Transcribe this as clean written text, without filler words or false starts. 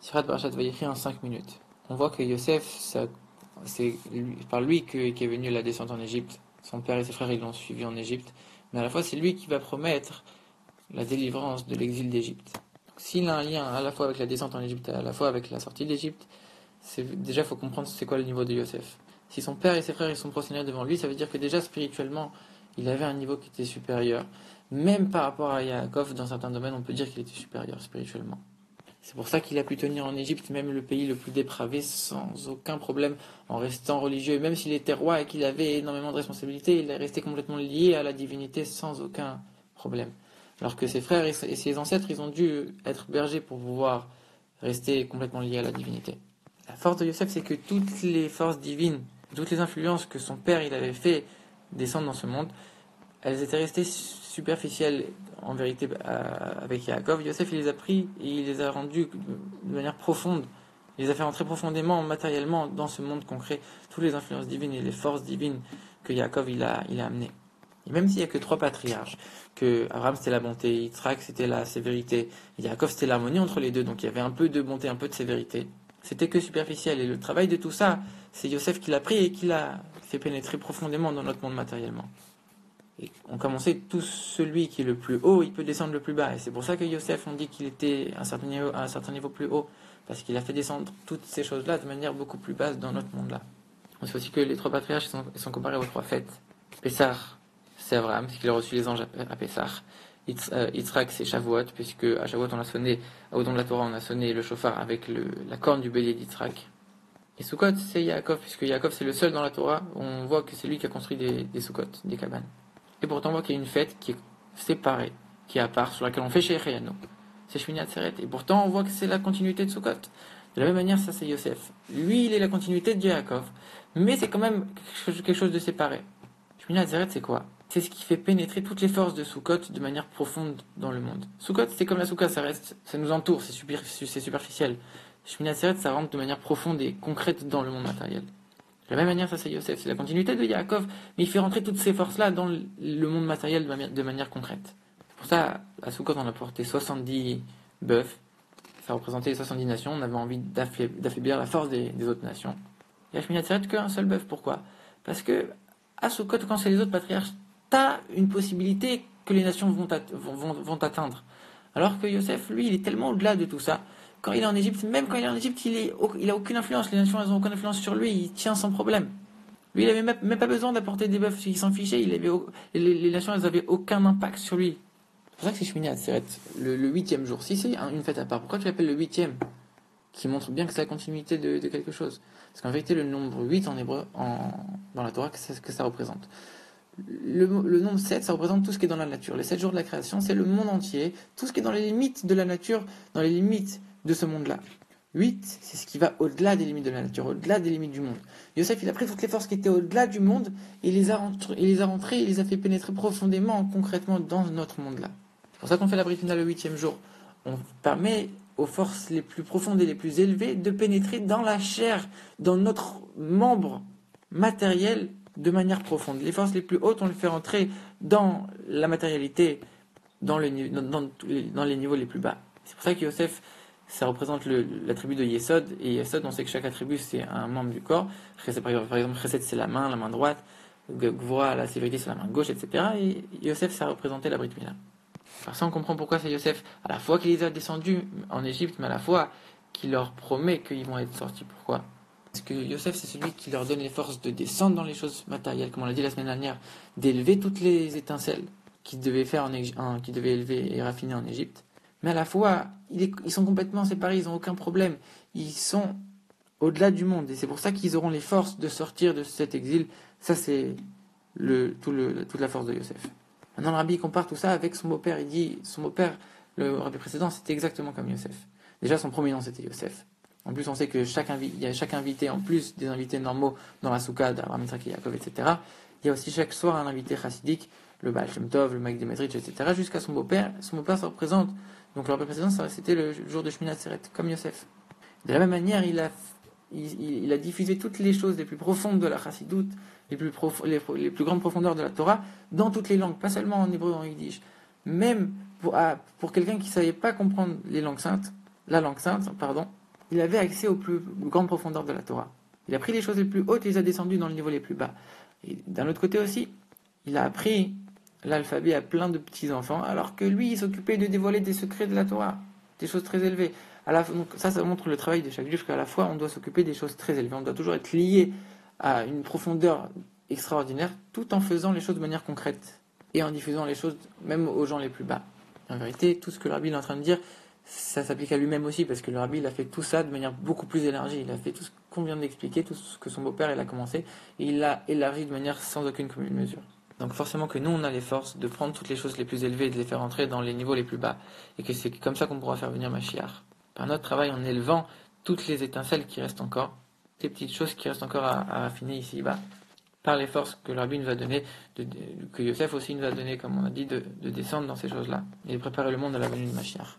Sirat Parashat Vayechi en 5 minutes. On voit que Yosef, c'est par lui qu'est venue la descente en Égypte. Son père et ses frères ils l'ont suivi en Égypte. Mais à la fois, c'est lui qui va promettre la délivrance de l'exil d'Égypte. S'il a un lien à la fois avec la descente en Égypte et à la fois avec la sortie d'Égypte, déjà, il faut comprendre c'est quoi le niveau de Yosef. Si son père et ses frères ils sont prosternés devant lui, ça veut dire que déjà spirituellement, il avait un niveau qui était supérieur. Même par rapport à Yaakov, dans certains domaines, on peut dire qu'il était supérieur spirituellement. C'est pour ça qu'il a pu tenir en Égypte, même le pays le plus dépravé, sans aucun problème, en restant religieux. Et même s'il était roi et qu'il avait énormément de responsabilités, il est resté complètement lié à la divinité sans aucun problème. Alors que ses frères et ses ancêtres, ils ont dû être bergers pour pouvoir rester complètement liés à la divinité. La force de Yosef, c'est que toutes les forces divines, toutes les influences que son père il avait fait descendre dans ce monde, elles étaient restées superficielles en vérité avec Yaakov. Yosef il les a pris et il les a rendues de manière profonde. Il les a fait entrer profondément, matériellement, dans ce monde concret, toutes les influences divines et les forces divines que Yaakov il a amenées. Et même s'il n'y a que 3 patriarches, que Abraham c'était la bonté, Yitzhak c'était la sévérité, et Yaakov c'était l'harmonie entre les deux, donc il y avait un peu de bonté, un peu de sévérité. C'était que superficiel. Et le travail de tout ça, c'est Yosef qui l'a pris et qui l'a fait pénétrer profondément dans notre monde matériellement. Et comme on sait, tout celui qui est le plus haut, il peut descendre le plus bas. Et c'est pour ça que Yosef, on dit qu'il était à un certain niveau plus haut, parce qu'il a fait descendre toutes ces choses-là de manière beaucoup plus basse dans notre monde-là. On sait aussi que les 3 patriarches sont comparés aux 3 fêtes. Pessah, c'est Abraham, parce qu'il a reçu les anges à Pessah. Yitzhak, c'est Shavuot, puisque à Shavuot, on a sonné, au don de la Torah, on a sonné le shofar avec la corne du bélier d'Yitzhak. Et Sukkot, c'est Yaakov, puisque Yaakov, c'est le seul dans la Torah où on voit que c'est lui qui a construit des Sukkot, des cabanes. Et pourtant, on voit qu'il y a une fête qui est séparée, qui est à part, sur laquelle on fait Shehecheyanu. C'est Shmini Atzeret. Et pourtant, on voit que c'est la continuité de Sukkot. De la même manière, ça, c'est Yosef. Lui, il est la continuité de Yaakov. Mais c'est quand même quelque chose de séparé. Shmini Atzeret, c'est quoi? C'est ce qui fait pénétrer toutes les forces de Sukkot de manière profonde dans le monde. Sukkot, c'est comme la Soukha, ça nous entoure, c'est superficiel. Shmini Atzeret, ça rentre de manière profonde et concrète dans le monde matériel. De la même manière, ça c'est Yosef, c'est la continuité de Yaakov, mais il fait rentrer toutes ces forces-là dans le monde matériel de manière concrète. C'est pour ça, à Sukkot, on a porté 70 bœufs, ça représentait les 70 nations, on avait envie d'affaiblir la force des autres nations. Et à Shmini Atzeret, qu'un seul bœuf, pourquoi? Parce que, à Sukkot, quand c'est les autres patriarches, t'as une possibilité que les nations vont atteindre. Alors que Yosef, lui, il est tellement au-delà de tout ça. Quand il est en Égypte, même quand il est en Égypte, il a aucune influence. Les nations, elles n'ont aucune influence sur lui. Il tient sans problème. Lui, il n'avait même pas besoin d'apporter des bœufs. Il s'en fichait. Les nations, elles n'avaient aucun impact sur lui. C'est pour ça que c'est Shmini Atzeret, le 8e jour. Si c'est une fête à part, pourquoi tu l'appelles le 8e? Qui montre bien que c'est la continuité de quelque chose. Parce qu'en vérité, le nombre 8 en hébreu, dans la Torah, c'est ce que ça représente. Le nombre 7, ça représente tout ce qui est dans la nature. Les 7 jours de la création, c'est le monde entier, tout ce qui est dans les limites de la nature, dans les limites de ce monde-là. 8, c'est ce qui va au-delà des limites de la nature, au-delà des limites du monde. Yosef, il a pris toutes les forces qui étaient au-delà du monde, et il les a rentrées, il les a fait pénétrer profondément, concrètement, dans notre monde-là. C'est pour ça qu'on fait la Brit Mila le 8e jour. On permet aux forces les plus profondes et les plus élevées de pénétrer dans la chair, dans notre membre matériel, de manière profonde. Les forces les plus hautes, on les fait rentrer dans la matérialité, dans les niveaux les plus bas. C'est pour ça que Yosef, ça représente l'attribut de Yesod, et Yesod, on sait que chaque attribut, c'est un membre du corps. Par exemple, Chesed, c'est la main droite, Gvura, la sévérité, c'est la main gauche, etc. Et Yosef, ça représentait la Brit Mila. Par ça, on comprend pourquoi c'est Yosef, à la fois qu'il les a descendus en Égypte, mais à la fois qu'il leur promet qu'ils vont être sortis. Pourquoi? Parce que Yosef, c'est celui qui leur donne les forces de descendre dans les choses matérielles, comme on l'a dit la semaine dernière, d'élever toutes les étincelles qu'ils devaient qu'ils devaient élever et raffiner en Égypte. Mais à la fois, ils sont complètement séparés, ils n'ont aucun problème. Ils sont au-delà du monde. Et c'est pour ça qu'ils auront les forces de sortir de cet exil. Ça, c'est toute la force de Yosef. Maintenant, le rabbi compare tout ça avec son beau-père. Il dit, son beau-père, le rabbi précédent, c'était exactement comme Yosef. Déjà, son premier nom, c'était Yosef. En plus, on sait que il y a chaque invité, en plus des invités normaux dans la soukha d'Abraham, Yitzhak et Yaakov, etc., il y a aussi chaque soir un invité chassidique, le Baal Shem Tov, le Maïk Demetrich, etc., jusqu'à son beau-père. Son beau-père, ça représente, donc le rabbi précédent, c'était le jour de Shmini Atzeret, comme Yosef. De la même manière, il a diffusé toutes les choses les plus profondes de la chassidoute, les plus grandes profondeurs de la Torah, dans toutes les langues, pas seulement en hébreu ou en yiddish. Même pour quelqu'un qui ne savait pas comprendre la langue sainte, il avait accès aux plus grandes profondeurs de la Torah. Il a pris les choses les plus hautes et les a descendues dans le niveau les plus bas. Et d'un autre côté aussi, il a appris l'alphabet à plein de petits-enfants, alors que lui, il s'occupait de dévoiler des secrets de la Torah, des choses très élevées. Donc ça montre le travail de chaque juif, qu'à la fois, on doit s'occuper des choses très élevées. On doit toujours être lié à une profondeur extraordinaire, tout en faisant les choses de manière concrète et en diffusant les choses même aux gens les plus bas. En vérité, tout ce que le rabbi est en train de dire, ça s'applique à lui-même aussi, parce que le rabbi il a fait tout ça de manière beaucoup plus élargie. Il a fait tout ce qu'on vient d'expliquer, tout ce que son beau-père il a commencé, et il l'a élargi de manière sans aucune commune mesure. Donc forcément que nous, on a les forces de prendre toutes les choses les plus élevées et de les faire entrer dans les niveaux les plus bas, et que c'est comme ça qu'on pourra faire venir Mashiach. Par notre travail, en élevant toutes les étincelles qui restent encore, ces petites choses qui restent encore à affiner ici-bas, par les forces que le rabbi nous va donner, que Yosef aussi nous a donné, comme on a dit, de descendre dans ces choses-là, et de préparer le monde à la venue de Mashiach.